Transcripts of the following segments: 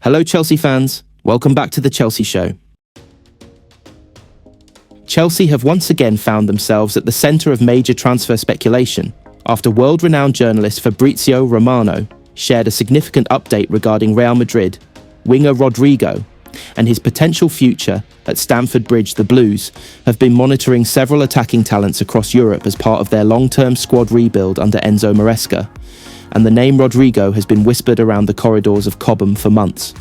Hello Chelsea fans, welcome back to the Chelsea Show. Chelsea have once again found themselves at the centre of major transfer speculation after world-renowned journalist Fabrizio Romano shared a significant update regarding Real Madrid winger Rodrigo and his potential future at Stamford Bridge. The Blues have been monitoring several attacking talents across Europe as part of their long-term squad rebuild under Enzo Maresca, and the name Rodrigo has been whispered around the corridors of Cobham for months.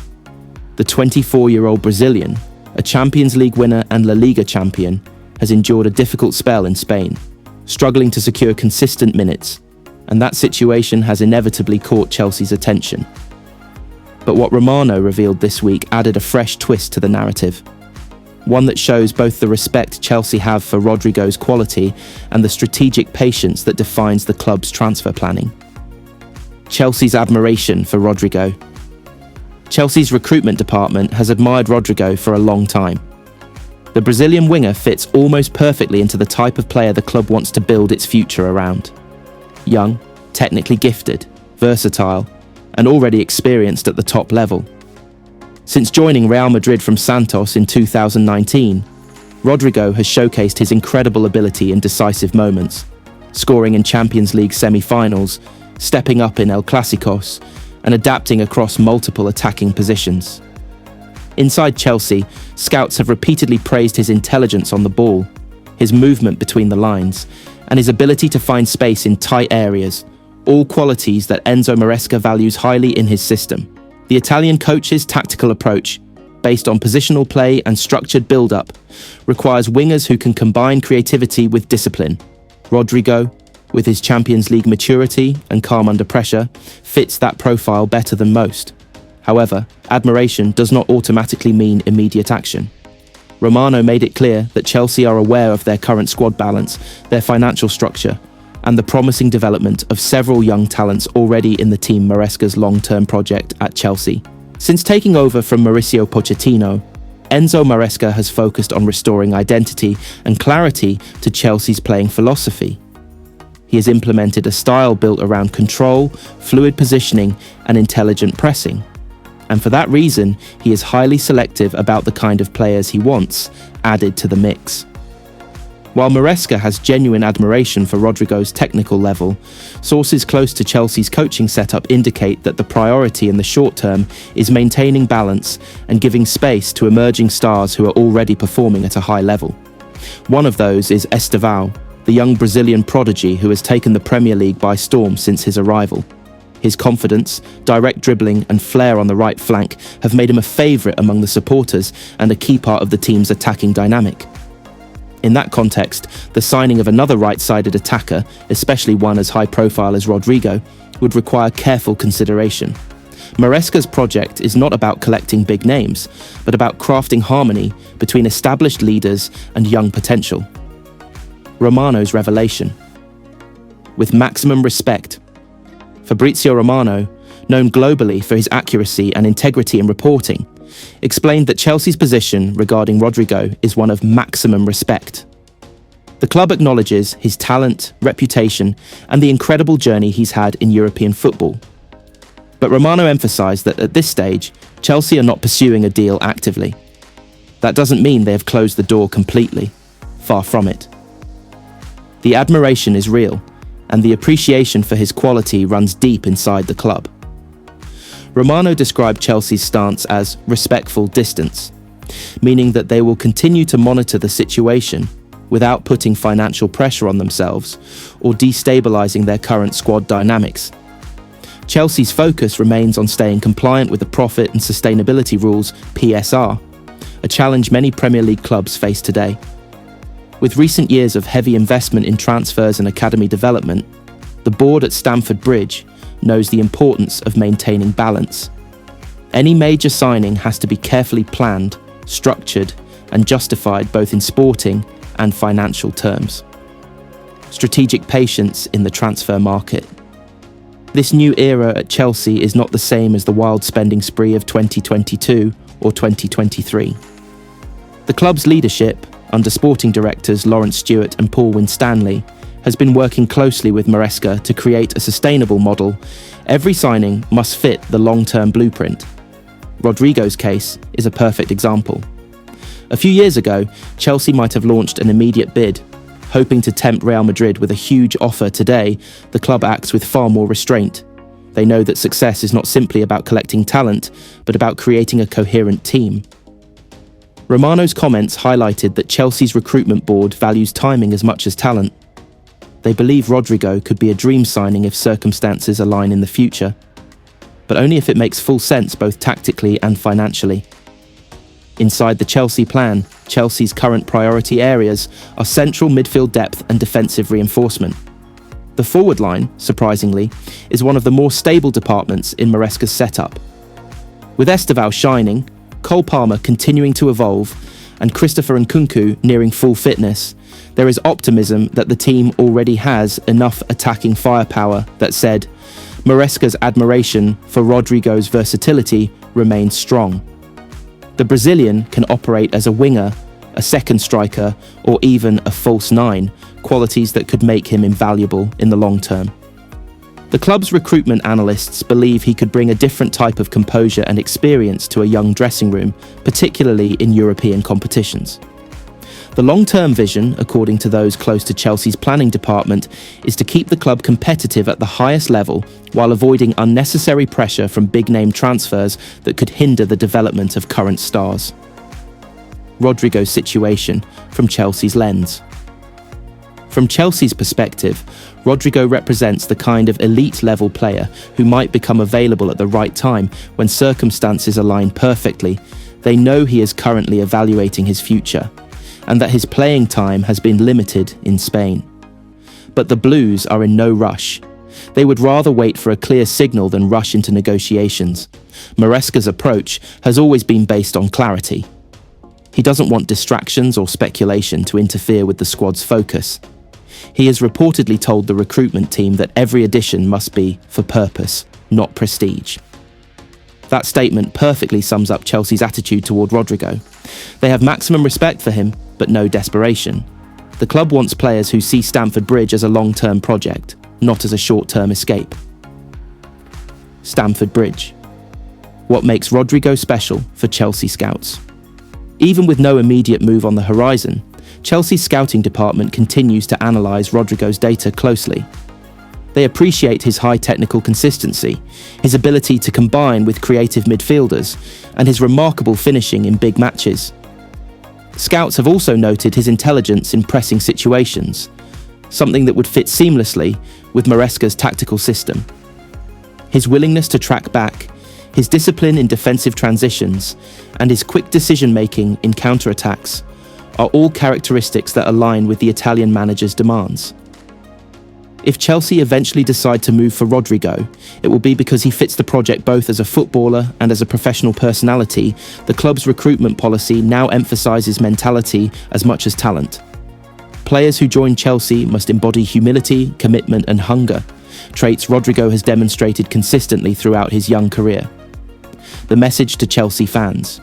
The 24-year-old Brazilian, a Champions League winner and La Liga champion, has endured a difficult spell in Spain, struggling to secure consistent minutes, and that situation has inevitably caught Chelsea's attention. But what Romano revealed this week added a fresh twist to the narrative, one that shows both the respect Chelsea have for Rodrigo's quality and the strategic patience that defines the club's transfer planning. Chelsea's admiration for Rodrigo. Chelsea's recruitment department has admired Rodrigo for a long time. The Brazilian winger fits almost perfectly into the type of player the club wants to build its future around. Young, technically gifted, versatile, and already experienced at the top level. Since joining Real Madrid from Santos in 2019, Rodrigo has showcased his incredible ability in decisive moments, scoring in Champions League semi-finals, stepping up in El Clásicos, and adapting across multiple attacking positions. Inside Chelsea, scouts have repeatedly praised his intelligence on the ball, his movement between the lines, and his ability to find space in tight areas, all qualities that Enzo Maresca values highly in his system. The Italian coach's tactical approach, based on positional play and structured build-up, requires wingers who can combine creativity with discipline. Rodrigo, with his Champions League maturity and calm under pressure, fits that profile better than most. However, admiration does not automatically mean immediate action. Romano made it clear that Chelsea are aware of their current squad balance, their financial structure, and the promising development of several young talents already in the team Maresca's long-term project at Chelsea. Since taking over from Mauricio Pochettino, Enzo Maresca has focused on restoring identity and clarity to Chelsea's playing philosophy. He has implemented a style built around control, fluid positioning, and intelligent pressing. And for that reason, he is highly selective about the kind of players he wants added to the mix. While Maresca has genuine admiration for Rodrigo's technical level, sources close to Chelsea's coaching setup indicate that the priority in the short term is maintaining balance and giving space to emerging stars who are already performing at a high level. One of those is Estevão, the young Brazilian prodigy who has taken the Premier League by storm since his arrival. His confidence, direct dribbling, and flair on the right flank have made him a favourite among the supporters and a key part of the team's attacking dynamic. In that context, the signing of another right-sided attacker, especially one as high-profile as Rodrigo, would require careful consideration. Maresca's project is not about collecting big names, but about crafting harmony between established leaders and young potential. Romano's revelation. With maximum respect, Fabrizio Romano, known globally for his accuracy and integrity in reporting, explained that Chelsea's position regarding Rodrigo is one of maximum respect. The club acknowledges his talent, reputation, and the incredible journey he's had in European football. But Romano emphasised that at this stage, Chelsea are not pursuing a deal actively. That doesn't mean they have closed the door completely. Far from it. The admiration is real, and the appreciation for his quality runs deep inside the club. Romano described Chelsea's stance as respectful distance, meaning that they will continue to monitor the situation without putting financial pressure on themselves or destabilising their current squad dynamics. Chelsea's focus remains on staying compliant with the Profit and Sustainability Rules (PSR), a challenge many Premier League clubs face today. With recent years of heavy investment in transfers and academy development, the board at Stamford Bridge knows the importance of maintaining balance. Any major signing has to be carefully planned, structured, and justified both in sporting and financial terms. Strategic patience in the transfer market. This new era at Chelsea is not the same as the wild spending spree of 2022 or 2023. The club's leadership, under sporting directors Lawrence Stewart and Paul Winstanley, has been working closely with Maresca to create a sustainable model. Every signing must fit the long-term blueprint. Rodrigo's case is a perfect example. A few years ago, Chelsea might have launched an immediate bid. Hoping to tempt Real Madrid with a huge offer today, the club acts with far more restraint. They know that success is not simply about collecting talent, but about creating a coherent team. Romano's comments highlighted that Chelsea's recruitment board values timing as much as talent. They believe Rodrigo could be a dream signing if circumstances align in the future, but only if it makes full sense both tactically and financially. Inside the Chelsea plan, Chelsea's current priority areas are central midfield depth and defensive reinforcement. The forward line, surprisingly, is one of the more stable departments in Maresca's setup. With Esteval shining, Cole Palmer continuing to evolve, and Christopher Nkunku nearing full fitness, there is optimism that the team already has enough attacking firepower. That said, Maresca's admiration for Rodrigo's versatility remains strong. The Brazilian can operate as a winger, a second striker, or even a false nine, qualities that could make him invaluable in the long term. The club's recruitment analysts believe he could bring a different type of composure and experience to a young dressing room, particularly in European competitions. The long-term vision, according to those close to Chelsea's planning department, is to keep the club competitive at the highest level while avoiding unnecessary pressure from big-name transfers that could hinder the development of current stars. Rodrigo's situation from Chelsea's lens. From Chelsea's perspective, Rodrigo represents the kind of elite-level player who might become available at the right time when circumstances align perfectly. They know he is currently evaluating his future, and that his playing time has been limited in Spain. But the Blues are in no rush. They would rather wait for a clear signal than rush into negotiations. Maresca's approach has always been based on clarity. He doesn't want distractions or speculation to interfere with the squad's focus. He has reportedly told the recruitment team that every addition must be for purpose, not prestige. That statement perfectly sums up Chelsea's attitude toward Rodrigo. They have maximum respect for him, but no desperation. The club wants players who see Stamford Bridge as a long-term project, not as a short-term escape. Stamford Bridge. What makes Rodrigo special for Chelsea scouts? Even with no immediate move on the horizon, Chelsea's scouting department continues to analyse Rodrigo's data closely. They appreciate his high technical consistency, his ability to combine with creative midfielders, and his remarkable finishing in big matches. Scouts have also noted his intelligence in pressing situations, something that would fit seamlessly with Maresca's tactical system. His willingness to track back, his discipline in defensive transitions, and his quick decision-making in counter-attacks are all characteristics that align with the Italian manager's demands. If Chelsea eventually decide to move for Rodrigo, it will be because he fits the project both as a footballer and as a professional personality. The club's recruitment policy now emphasises mentality as much as talent. Players who join Chelsea must embody humility, commitment and hunger, traits Rodrigo has demonstrated consistently throughout his young career. The message to Chelsea fans.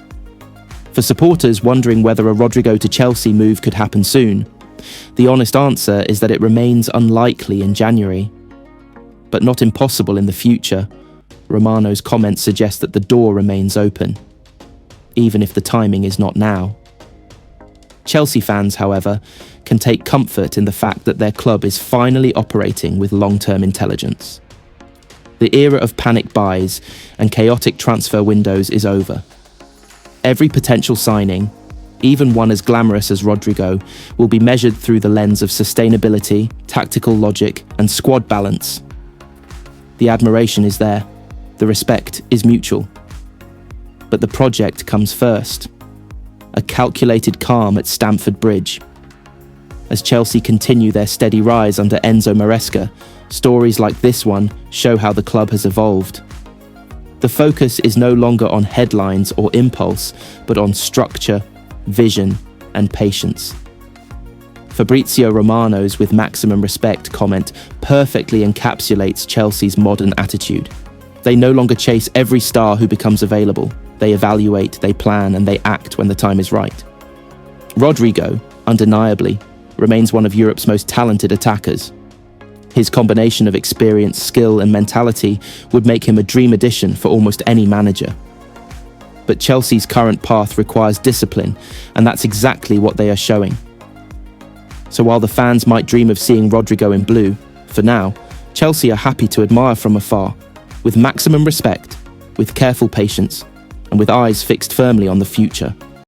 For supporters wondering whether a Rodrigo to Chelsea move could happen soon, the honest answer is that it remains unlikely in January, but not impossible in the future. Romano's comments suggest that the door remains open, even if the timing is not now. Chelsea fans, however, can take comfort in the fact that their club is finally operating with long-term intelligence. The era of panic buys and chaotic transfer windows is over. Every potential signing, even one as glamorous as Rodrigo, will be measured through the lens of sustainability, tactical logic, and squad balance. The admiration is there, the respect is mutual. But the project comes first. A calculated calm at Stamford Bridge. As Chelsea continue their steady rise under Enzo Maresca, stories like this one show how the club has evolved. The focus is no longer on headlines or impulse, but on structure, vision, and patience. Fabrizio Romano's "with maximum respect" comment perfectly encapsulates Chelsea's modern attitude. They no longer chase every star who becomes available. They evaluate, they plan, and they act when the time is right. Rodrigo, undeniably, remains one of Europe's most talented attackers. His combination of experience, skill, and mentality would make him a dream addition for almost any manager. but Chelsea's current path requires discipline, and that's exactly what they are showing. So while the fans might dream of seeing Rodrigo in blue, for now, Chelsea are happy to admire from afar, with maximum respect, with careful patience, and with eyes fixed firmly on the future.